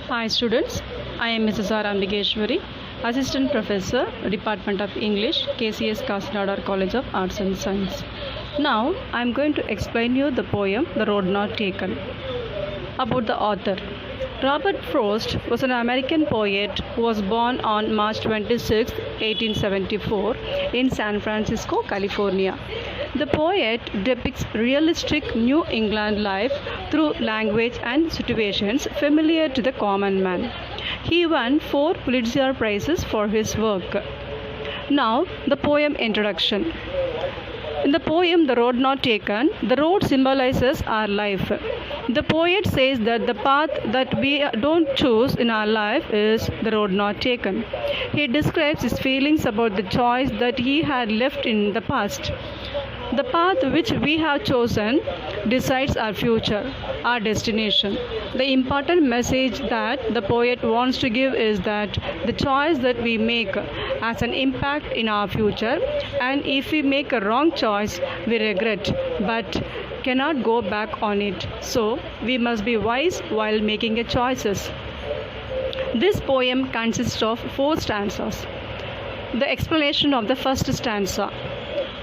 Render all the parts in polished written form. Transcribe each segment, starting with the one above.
Hi students, I am Mrs. R. Ambigeswari, Assistant Professor, Department of English, KCS Kasinadar College of Arts and Science. Now I am going to explain you the poem The Road Not Taken. About the author. Robert Frost was an American poet who was born on March 26, 1874 in San Francisco, California. The poet depicts realistic New England life through language and situations familiar to the common man. He won 4 Pulitzer Prizes for his work. Now, the poem introduction. In the poem The Road Not Taken, the road symbolizes our life. The poet says that the path that we don't choose in our life is the road not taken. He describes his feelings about the choice that he had left in the past. The path which we have chosen decides our future, our destination. The important message that the poet wants to give is that the choice that we make has an impact in our future, and if we make a wrong choice, we regret but cannot go back on it. So, we must be wise while making a choices. This poem consists of 4 stanzas. The explanation of the first stanza.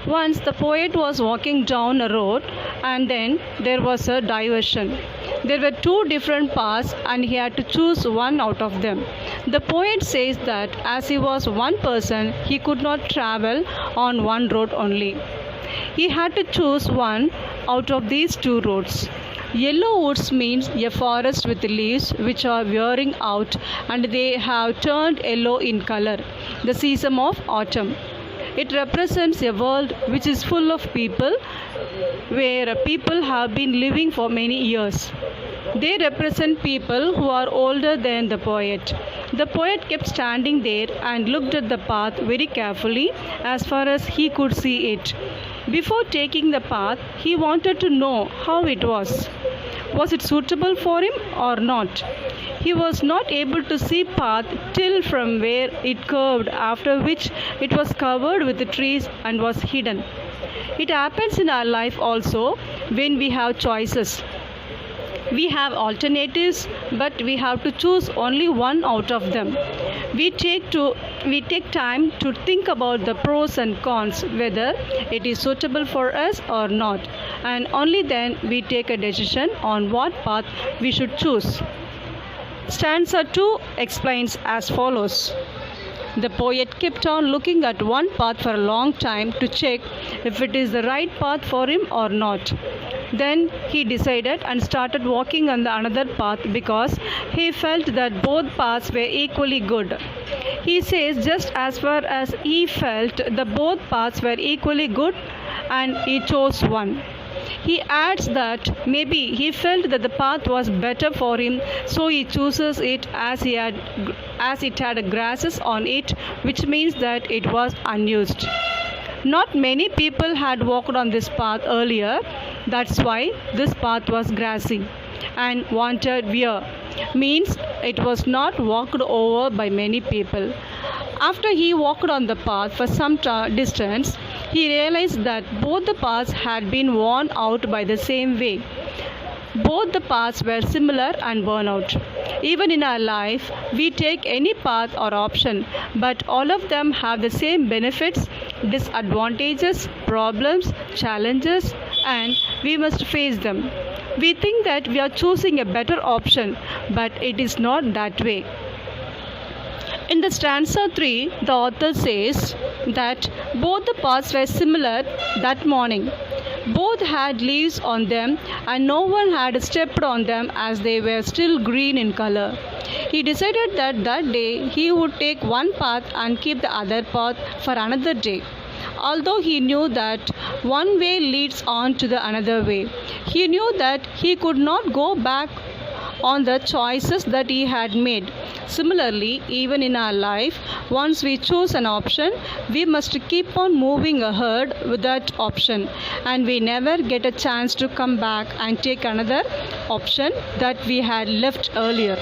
Once the poet was walking down a road and then there was a diversion. There were 2 different paths and he had to choose one out of them. The poet says that as he was one person, he could not travel on one road only. He had to choose one out of these 2 roads. Yellow woods means a forest with leaves which are wearing out and they have turned yellow in color, the season of autumn. It represents a world which is full of people, where people have been living for many years. They represent people who are older than the poet. The poet kept standing there and looked at the path very carefully as far as he could see it. Before taking the path, he wanted to know how it was. Was it suitable for him or not? He was not able to see path till from where it curved, after which it was covered with the trees and was hidden. It happens in our life also when we have choices. We have alternatives, but we have to choose only one out of them. We take time to think about the pros and cons, whether it is suitable for us or not, and only then we take a decision on what path we should choose. Stanza 2 explains as follows. The poet kept on looking at one path for a long time to check if it is the right path for him or not. Then he decided and started walking on the another path because he felt that both paths were equally good. He says just as far as he felt the both paths were equally good and he chose one. He adds that maybe he felt that the path was better for him, so he chooses it as it had grasses on it, which means that it was unused. Not many people had walked on this path earlier, that's why this path was grassy. And wanted wear means it was not walked over by many people. After he walked on the path for some distance, he realized that both the paths had been worn out by the same way. Both the paths were similar and worn out. Even in our life, we take any path or option, but all of them have the same benefits, disadvantages, problems, challenges, and we must face them. We think that we are choosing a better option, but it is not that way. In the stanza 3, the author says that both the paths were similar that morning. Both had leaves on them and no one had stepped on them as they were still green in color. He decided that day he would take one path and keep the other path for another day. Although he knew that one way leads on to the another way, he knew that he could not go back on the choices that he had made. Similarly, even in our life, once we choose an option, we must keep on moving ahead with that option, and we never get a chance to come back and take another option that we had left earlier.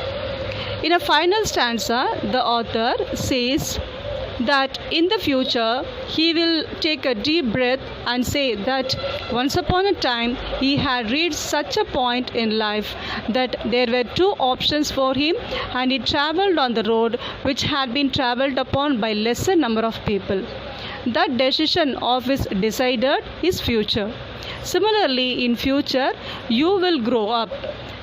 In a final stanza, the author says that in the future he will take a deep breath and say that once upon a time he had reached such a point in life that there were two options for him, and he traveled on the road which had been traveled upon by lesser number of people. That decision of his decided his future. Similarly, in future you will grow up.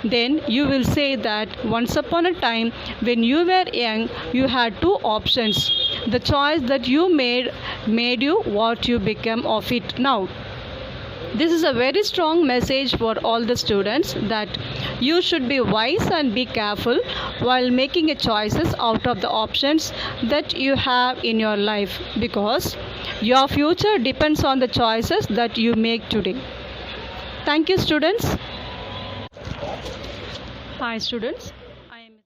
Then you will say that once upon a time when you were young you had two options. The choice that you made you what you become of it now. This is a very strong message for all the students that you should be wise and be careful while making a choices out of the options that you have in your life, because your future depends on the choices that you make today. Thank you, students. Hi, students.